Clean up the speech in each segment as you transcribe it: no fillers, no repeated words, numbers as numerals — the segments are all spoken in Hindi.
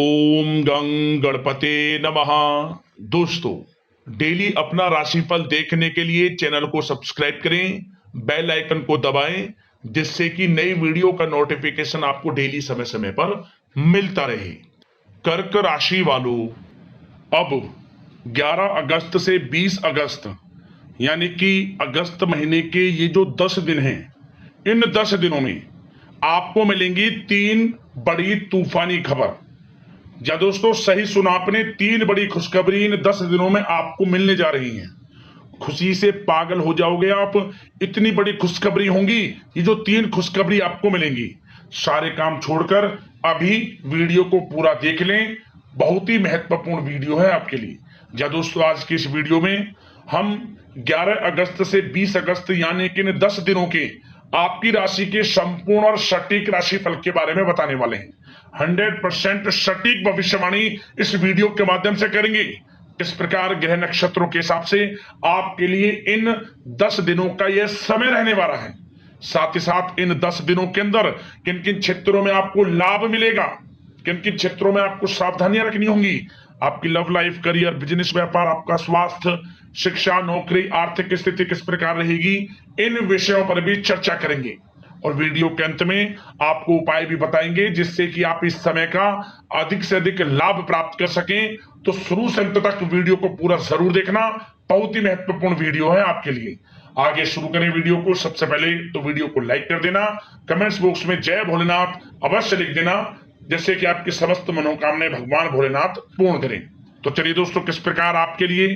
ओम गं गणपते नमः। दोस्तों, डेली अपना राशिफल देखने के लिए चैनल को सब्सक्राइब करें, बेल आइकन को दबाएं, जिससे कि नई वीडियो का नोटिफिकेशन आपको डेली समय समय पर मिलता रहे। कर्क राशि वालों, अब 11 अगस्त से 20 अगस्त यानी कि अगस्त महीने के ये जो 10 दिन हैं, इन 10 दिनों में आपको मिलेंगी 3 बड़ी तूफानी खबर। या दोस्तों, सही सुना आपने, 3 बड़ी खुशखबरी इन 10 दिनों में आपको मिलने जा रही हैं। खुशी से पागल हो जाओगे आप, इतनी बड़ी खुशखबरी होंगी। ये जो 3 खुशखबरी आपको मिलेंगी, सारे काम छोड़कर अभी वीडियो को पूरा देख लें। बहुत ही महत्वपूर्ण वीडियो है आपके लिए। या दोस्तों, आज की इस वीडियो में हम 11 अगस्त से 20 अगस्त यानी कि इन 10 दिनों के आपकी राशि के संपूर्ण और सटीक राशिफल के बारे में बताने वाले हैं। 100% सटीक भविष्यवाणी इस वीडियो के माध्यम से करेंगे। किस प्रकार ग्रह नक्षत्रों के हिसाब से आपके लिए इन 10 दिनों का यह समय रहने वाला है, साथ ही साथ इन 10 दिनों के अंदर किन किन क्षेत्रों में आपको लाभ मिलेगा, किन किन क्षेत्रों में आपको सावधानियां रखनी होंगी, आपकी लव लाइफ, करियर, बिजनेस, व्यापार, आपका स्वास्थ्य, शिक्षा, नौकरी, आर्थिक स्थिति किस प्रकार रहेगी, इन विषयों पर भी चर्चा करेंगे। और वीडियो के अंत में आपको उपाय भी बताएंगे, जिससे कि आप इस समय का अधिक से अधिक लाभ प्राप्त कर सकें। तो शुरू से अंत तक वीडियो को पूरा जरूर देखना, बहुत ही महत्वपूर्ण वीडियो है आपके लिए। आगे शुरू करें वीडियो को। सबसे पहले तो वीडियो को लाइक कर देना, कमेंट्स बॉक्स में जय भोलेनाथ अवश्य लिख देना, जैसे कि आपकी समस्त मनोकामनाएं भगवान भोलेनाथ पूर्ण करें। तो चलिए दोस्तों, किस प्रकार आपके लिए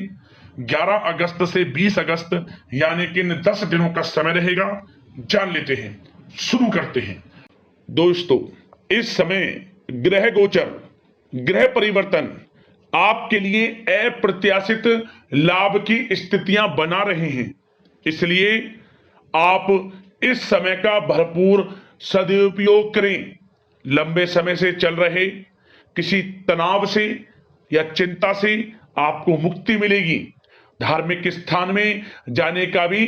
11 अगस्त से 20 अगस्त यानी कि इन 10 दिनों का समय रहेगा, जान लेते हैं। शुरू करते हैं। दोस्तों, इस समय ग्रह गोचर, ग्रह परिवर्तन आपके लिए अप्रत्याशित लाभ की स्थितियां बना रहे हैं। इसलिए आप इस समय का भरपूर सदुपयोग करें। लंबे समय से चल रहे किसी तनाव से या चिंता से आपको मुक्ति मिलेगी। धार्मिक स्थान में जाने का भी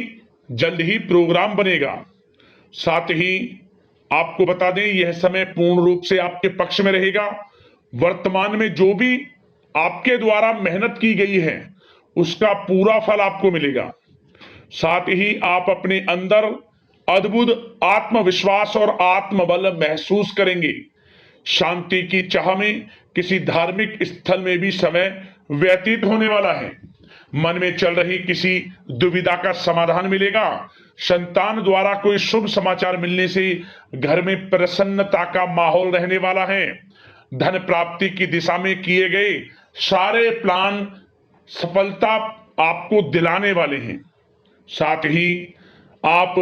जल्द ही प्रोग्राम बनेगा। साथ ही आपको बता दें, यह समय पूर्ण रूप से आपके पक्ष में रहेगा। वर्तमान में जो भी आपके द्वारा मेहनत की गई है, उसका पूरा फल आपको मिलेगा। साथ ही आप अपने अंदर अद्भुत आत्मविश्वास और आत्मबल महसूस करेंगे। शांति की चाह में किसी धार्मिक स्थल में भी समय व्यतीत होने वाला है। मन में चल रही किसी दुविधा का समाधान मिलेगा। संतान द्वारा कोई शुभ समाचार मिलने से घर में प्रसन्नता का माहौल रहने वाला है। धन प्राप्ति की दिशा में किए गए सारे प्लान सफलता आपको दिलाने वाले हैं। साथ ही आप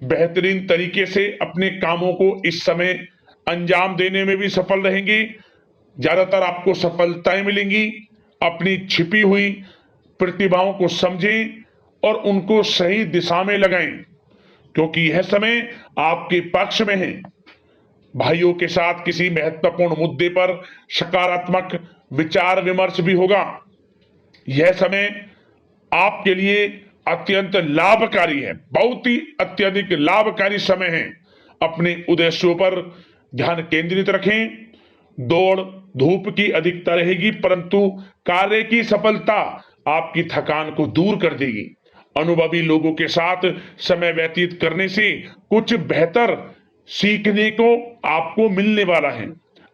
बेहतरीन तरीके से अपने कामों को इस समय अंजाम देने में भी सफल रहेंगे। ज्यादातर आपको सफलताएं मिलेंगी। अपनी छिपी हुई प्रतिभाओं को समझें और उनको सही दिशा में लगाएं, क्योंकि यह समय आपके पक्ष में है। भाइयों के साथ किसी महत्वपूर्ण मुद्दे पर सकारात्मक विचार विमर्श भी होगा। यह समय आपके लिए अत्यंत लाभकारी है, बहुत ही अत्यधिक लाभकारी समय है। अपने उद्देश्यों पर ध्यान केंद्रित रखें। दौड़ धूप की अधिकता रहेगी, परंतु कार्य की सफलता आपकी थकान को दूर कर देगी। अनुभवी लोगों के साथ समय व्यतीत करने से कुछ बेहतर सीखने को आपको मिलने वाला है।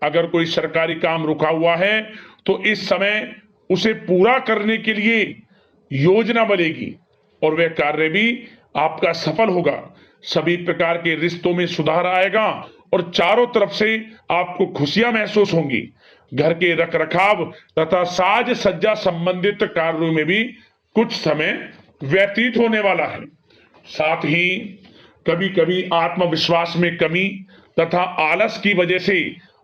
अगर कोई सरकारी काम रुका हुआ है तो इस समय उसे पूरा करने के लिए योजना बनेगी और वह कार्य भी आपका सफल होगा। सभी प्रकार के रिश्तों में सुधार आएगा और चारों तरफ से आपको खुशियां महसूस होंगी। घर के रखरखाव तथा साज सज्जा संबंधित कार्यों में भी कुछ समय व्यतीत होने वाला है। साथ ही कभी कभी आत्मविश्वास में कमी तथा आलस की वजह से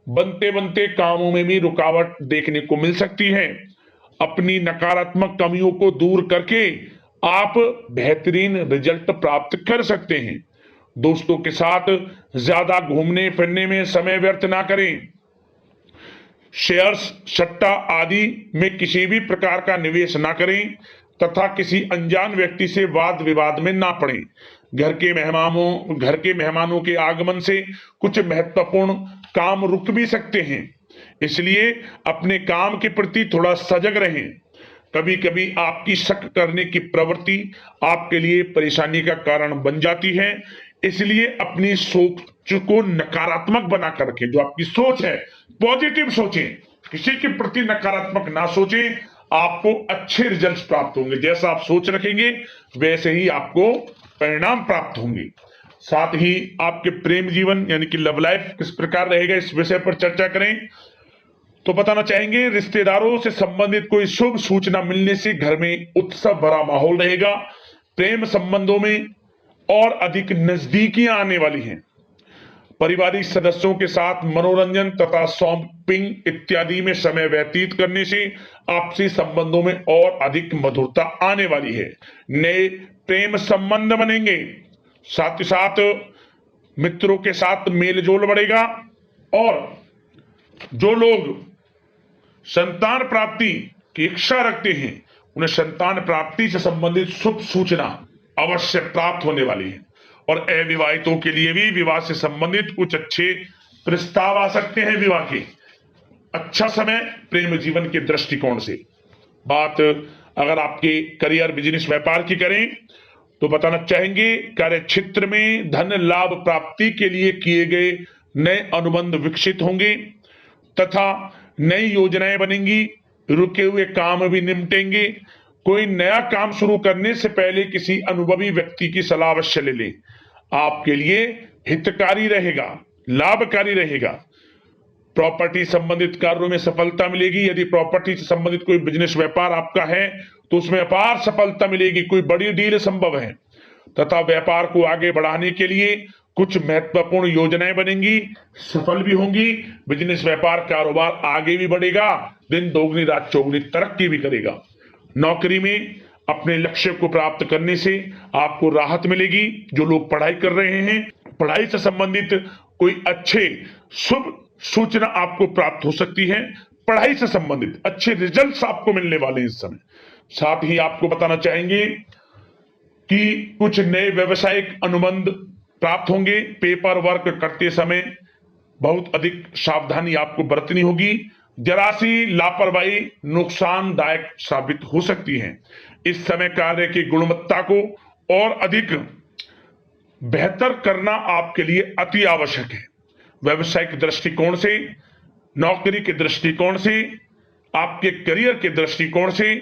बनते बनते कामों में भी रुकावट देखने को मिल सकती है। अपनी नकारात्मक कमियों को दूर करके आप बेहतरीन रिजल्ट प्राप्त कर सकते हैं। दोस्तों के साथ ज्यादा घूमने फिरने में समय व्यर्थ ना करें। शेयर्स, सट्टा आदि में किसी भी प्रकार का निवेश ना करें तथा किसी अनजान व्यक्ति से वाद विवाद में ना पड़ें। घर के मेहमानों के आगमन से कुछ महत्वपूर्ण काम रुक भी सकते हैं। इसलिए अपने काम के प्रति थोड़ा सजग रहें। कभी कभी आपकी शक करने की प्रवृत्ति आपके लिए परेशानी का कारण बन जाती है, इसलिए अपनी सोच को नकारात्मक बनाकर रखें। जो आपकी सोच है पॉजिटिव सोचें, किसी के प्रति नकारात्मक ना सोचें। आपको अच्छे रिजल्ट्स प्राप्त होंगे। जैसा आप सोच रखेंगे वैसे ही आपको परिणाम प्राप्त होंगे। साथ ही आपके प्रेम जीवन यानी कि लव लाइफ किस प्रकार रहेगा, इस विषय पर चर्चा करें तो बताना चाहेंगे रिश्तेदारों से संबंधित कोई शुभ सूचना मिलने से घर में उत्सव भरा माहौल रहेगा। प्रेम संबंधों में और अधिक नजदीकियां आने वाली हैं। पारिवारिक सदस्यों के साथ मनोरंजन तथा शॉपिंग इत्यादि में समय व्यतीत करने से आपसी संबंधों में और अधिक मधुरता आने वाली है। नए प्रेम संबंध बनेंगे। साथ ही साथ मित्रों के साथ मेलजोल बढ़ेगा। और जो लोग संतान प्राप्ति की इच्छा रखते हैं उन्हें संतान प्राप्ति से संबंधित शुभ सूचना अवश्य प्राप्त होने वाली है। और अविवाहितों के लिए भी विवाह से संबंधित कुछ अच्छे प्रस्ताव आ सकते हैं। विवाह के अच्छा समय प्रेम जीवन के दृष्टिकोण से। बात अगर आपके करियर बिजनेस व्यापार की करें तो बताना चाहेंगे कार्य क्षेत्र में धन लाभ प्राप्ति के लिए किए गए नए अनुबंध विकसित होंगे तथा नई योजनाएं बनेंगी। रुके हुए काम भी निपटेंगे। कोई नया काम शुरू करने से पहले किसी अनुभवी व्यक्ति की सलाह अवश्य ले लें। आपके लिए हितकारी रहेगा, लाभकारी रहेगा। प्रॉपर्टी संबंधित कार्यों में सफलता मिलेगी। यदि प्रॉपर्टी से संबंधित कोई बिजनेस व्यापार आपका है तो उसमें अपार सफलता मिलेगी। कोई बड़ी डील संभव है तथा व्यापार को आगे बढ़ाने के लिए कुछ महत्वपूर्ण योजनाएं बनेंगी, सफल भी होंगी। बिजनेस व्यापार कारोबार आगे भी बढ़ेगा, दिन दोगुनी रात चौगुनी तरक्की भी करेगा। नौकरी में अपने लक्ष्य को प्राप्त करने से आपको राहत मिलेगी। जो लोग पढ़ाई कर रहे हैं, पढ़ाई से संबंधित कोई अच्छे शुभ सूचना आपको प्राप्त हो सकती है। पढ़ाई से संबंधित अच्छे रिजल्ट्स आपको मिलने वाले हैं इस समय। साथ ही आपको बताना चाहेंगे कि कुछ नए व्यवसायिक अनुबंध प्राप्त होंगे। पेपर वर्क करते समय बहुत अधिक सावधानी आपको बरतनी होगी। जरा सी लापरवाही नुकसानदायक साबित हो सकती है। इस समय कार्य की गुणवत्ता को और अधिक बेहतर करना आपके लिए अति आवश्यक है। व्यवसायिक दृष्टिकोण से, नौकरी के दृष्टिकोण से, आपके करियर के दृष्टिकोण से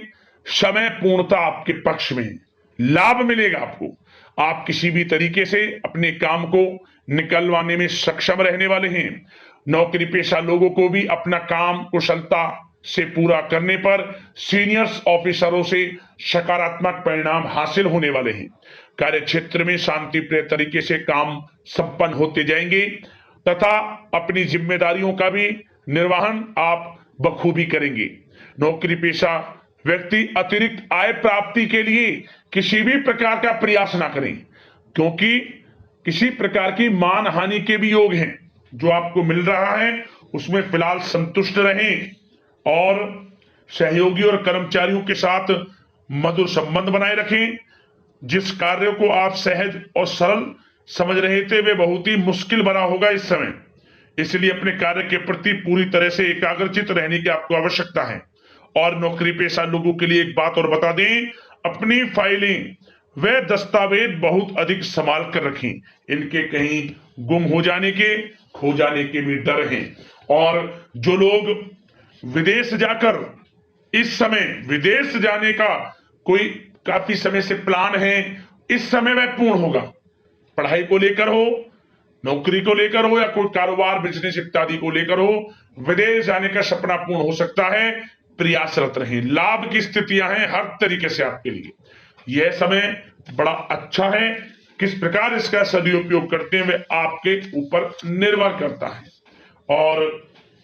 समय पूर्णता आपके पक्ष में है। लाभ मिलेगा आपको। आप किसी भी तरीके से अपने काम को निकलवाने में सक्षम रहने वाले हैं। नौकरी पेशा लोगों को भी अपना काम कुशलता से पूरा करने पर सीनियर्स ऑफिसरों से सकारात्मक परिणाम हासिल होने वाले हैं। कार्य क्षेत्र में शांतिप्रिय तरीके से काम संपन्न होते जाएंगे तथा अपनी जिम्मेदारियों का भी निर्वहन आप बखूबी करेंगे। नौकरी पेशा व्यक्ति अतिरिक्त आय प्राप्ति के लिए किसी भी प्रकार का प्रयास ना करें, क्योंकि किसी प्रकार की मान हानि के भी योग हैं। जो आपको मिल रहा है उसमें फिलहाल संतुष्ट रहें और सहयोगी और कर्मचारियों के साथ मधुर संबंध बनाए रखें। जिस कार्य को आप सहज और सरल समझ रहे थे वे बहुत ही मुश्किल बना होगा इस समय। इसलिए अपने कार्य के प्रति पूरी तरह से एकाग्रचित रहने की आपको आवश्यकता है। और नौकरी पेशा लोगों के लिए एक बात और बता दें, अपनी फाइलें वे दस्तावेज बहुत अधिक संभाल कर रखें। इनके कहीं गुम हो जाने के, खो जाने के भी डर हैं। और जो लोग विदेश जाकर इस समय विदेश जाने का कोई काफी समय से प्लान है, इस समय वह पूर्ण होगा। पढ़ाई को लेकर हो, नौकरी को लेकर हो या कोई कारोबार बिजनेस इत्यादि को लेकर हो, विदेश जाने का सपना पूर्ण हो सकता है। प्रयासरत रहें। लाभ की स्थितियां हैं हर तरीके से आपके लिए। यह समय बड़ा अच्छा है। किस प्रकार इसका सदुपयोग करते हैं वे आपके ऊपर निर्भर करता है। और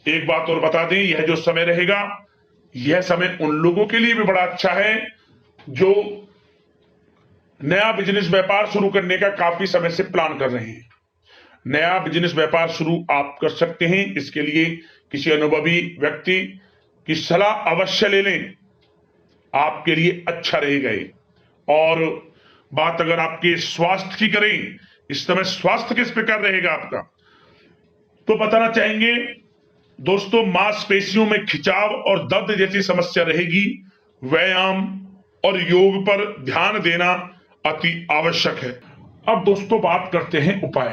एक बात और बता दें, यह जो समय रहेगा यह समय उन लोगों के लिए भी बड़ा अच्छा है जो नया बिजनेस व्यापार शुरू करने का काफी समय से प्लान कर रहे हैं। नया बिजनेस व्यापार शुरू आप कर सकते हैं। इसके लिए किसी अनुभवी व्यक्ति की सलाह अवश्य ले लें, आपके लिए अच्छा रहेगा। और बात अगर आपके स्वास्थ्य की करें, इस समय स्वास्थ्य किस प्रकार रहेगा आपका, तो बताना चाहेंगे दोस्तों, मांसपेशियों में खिंचाव और दर्द जैसी समस्या रहेगी। व्यायाम और योग पर ध्यान देना अति आवश्यक है। अब दोस्तों बात करते हैं उपाय।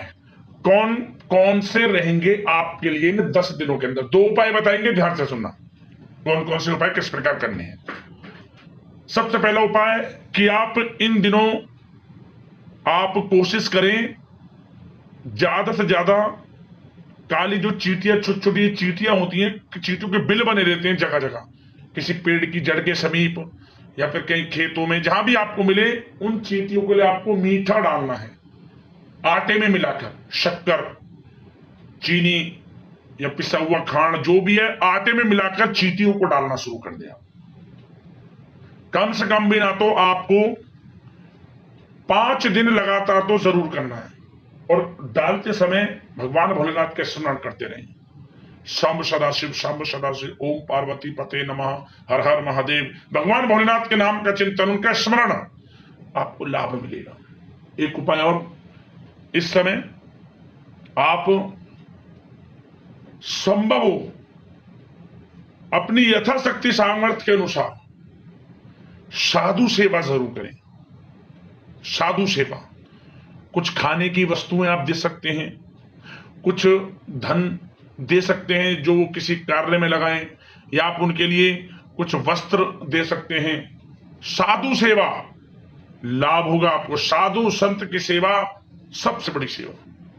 कौन कौन से रहेंगे आपके लिए इन 10 दिनों के अंदर। 2 उपाय बताएंगे, ध्यान से सुनना। कौन कौन से उपाय किस प्रकार करने हैं। सबसे पहला उपाय कि आप इन दिनों आप कोशिश करें ज्यादा से ज्यादा काली जो चींटियां, छोटी छोटी चींटियां होती हैं, चींटियों के बिल बने रहते हैं जगह जगह, किसी पेड़ की जड़ के समीप या फिर कहीं खेतों में, जहां भी आपको मिले, उन चींटियों के लिए आपको मीठा डालना है। आटे में मिलाकर शक्कर, चीनी या पिसा हुआ खांड जो भी है, आटे में मिलाकर चींटियों को डालना शुरू कर दिया। कम से कम भी ना तो आपको 5 दिन लगातार तो जरूर करना है। और डालते समय भगवान भोलेनाथ के स्मरण करते रहें। शंभ सदाशिव, शंभ सदाशिव, ओम पार्वती पते नमः, हर हर महादेव। भगवान भोलेनाथ के नाम का चिंतन, उनका स्मरण, आपको लाभ मिलेगा। एक उपाय और, इस समय आप संभव हो अपनी यथाशक्ति सामर्थ्य के अनुसार साधु सेवा जरूर करें। साधु सेवा, कुछ खाने की वस्तुएं आप दे सकते हैं, कुछ धन दे सकते हैं जो किसी कार्य में लगाएं, या आप उनके लिए कुछ वस्त्र दे सकते हैं। साधु सेवा, लाभ होगा आपको। साधु संत की सेवा सबसे बड़ी सेवा,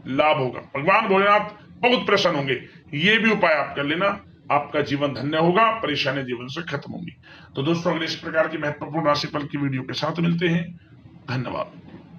लाभ होगा। भगवान भोलेनाथ बहुत प्रसन्न होंगे। ये भी उपाय आप कर लेना, आपका जीवन धन्य होगा, परेशानी जीवन से खत्म होंगी। तो दोस्तों, अगले इस प्रकार की महत्वपूर्ण राशिफल की वीडियो के साथ मिलते हैं। धन्यवाद।